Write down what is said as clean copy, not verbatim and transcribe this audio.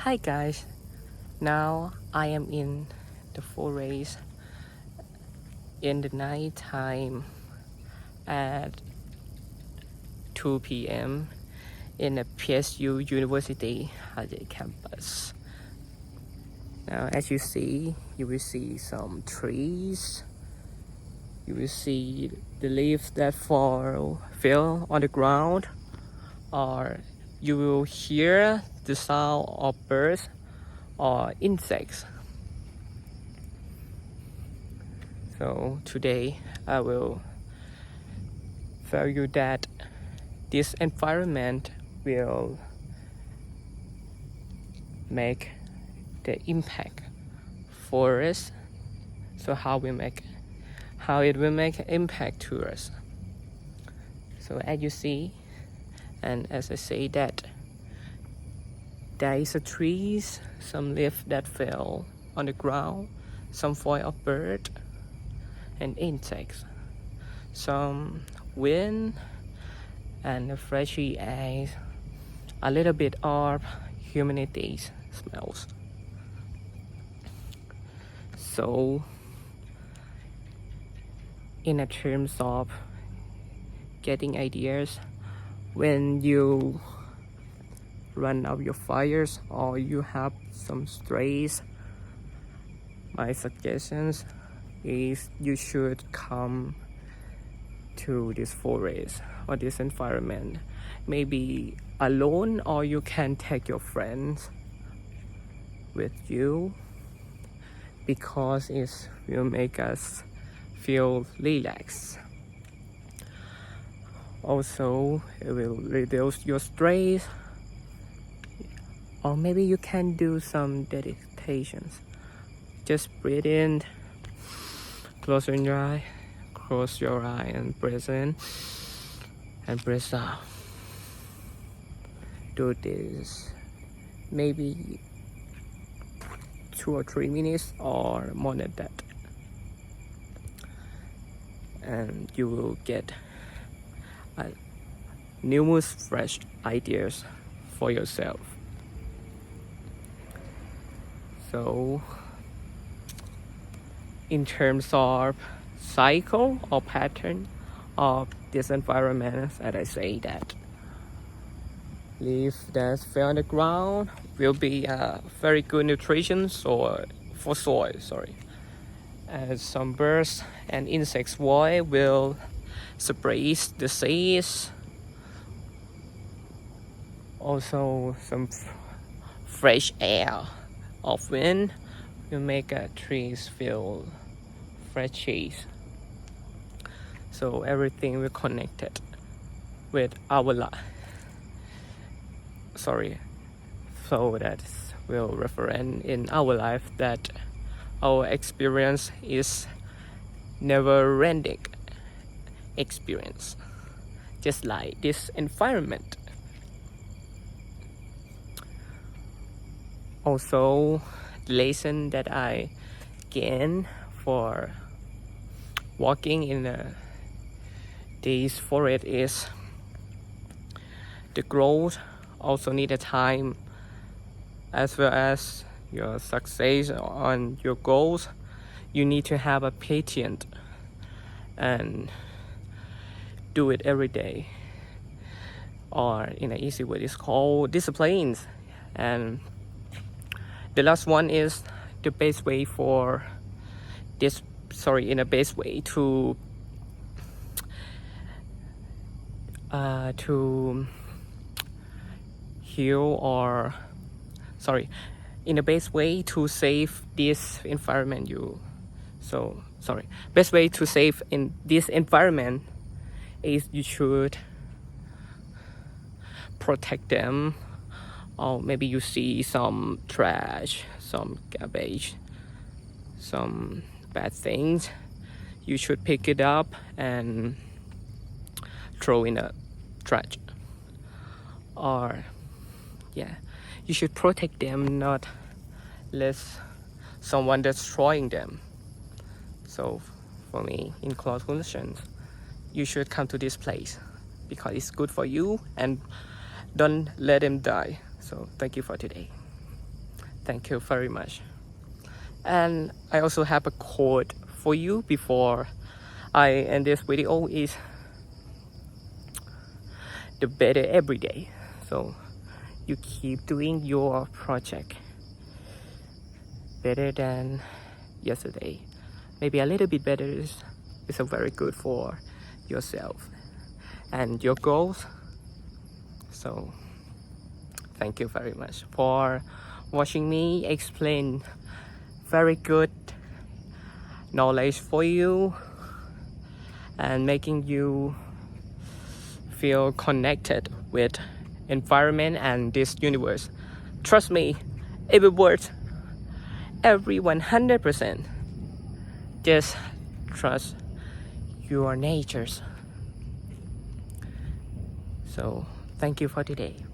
Hi guys, now I am in the forest in the night time at 2 p.m. in the PSU University Hajj campus. Now as you see, you will see some trees, you will see the leaves that fell on the ground, or you will hear the sound of birds or insects. So today I will tell you that this environment will make the impact for us. So how it will make impact to us. So as you see, and as I say that there is a trees, some leaf that fell on the ground, some voice of bird and insects, some wind and the freshy air, a little bit of humidity smells. So in terms of getting ideas, when you run out your fires or you have some stress, my suggestions is you should come to this forest or this environment, maybe alone, or you can take your friends with you, because it will make us feel relaxed. Also, it will reduce your stress, or maybe you can do some meditations. Just breathe in, close your eye and breathe in and breathe out. Do this maybe 2 or 3 minutes or more than that, and you will get numerous fresh ideas for yourself. So in terms of cycle or pattern of this environment, as I say that leaves that fell on the ground will be very good nutrition for soil. As some birds and insects voice will spread the seeds. Also some fresh air of wind will make trees feel fresh. So everything will connected with our life. So that will reference in our life that our experience is never ending experience, just like this environment. Also, the lesson that I gained for walking in this forest is the growth also need a time, as well as your success on your goals. You need to have a patience and do it every day, or in an easy way it's called disciplines. And the last one is the best way for this in a best way to heal, or in the best way to save this environment. Best way to save in this environment is you should protect them. Or maybe you see some trash, some garbage, some bad things, you should pick it up and throw in a trash. Or you should protect them, not let someone destroying them. So for me, in conclusion, you should come to this place because it's good for you, and don't let them die. So thank you for today. Thank you very much. And I also have a quote for you before I end this video is the better every day. So you keep doing your project better than yesterday. Maybe a little bit better is very good for yourself and your goals. So thank you very much for watching me explain very good knowledge for you and making you feel connected with environment and this universe. Trust me, it will work every 100%. Just trust your natures. So thank you for today.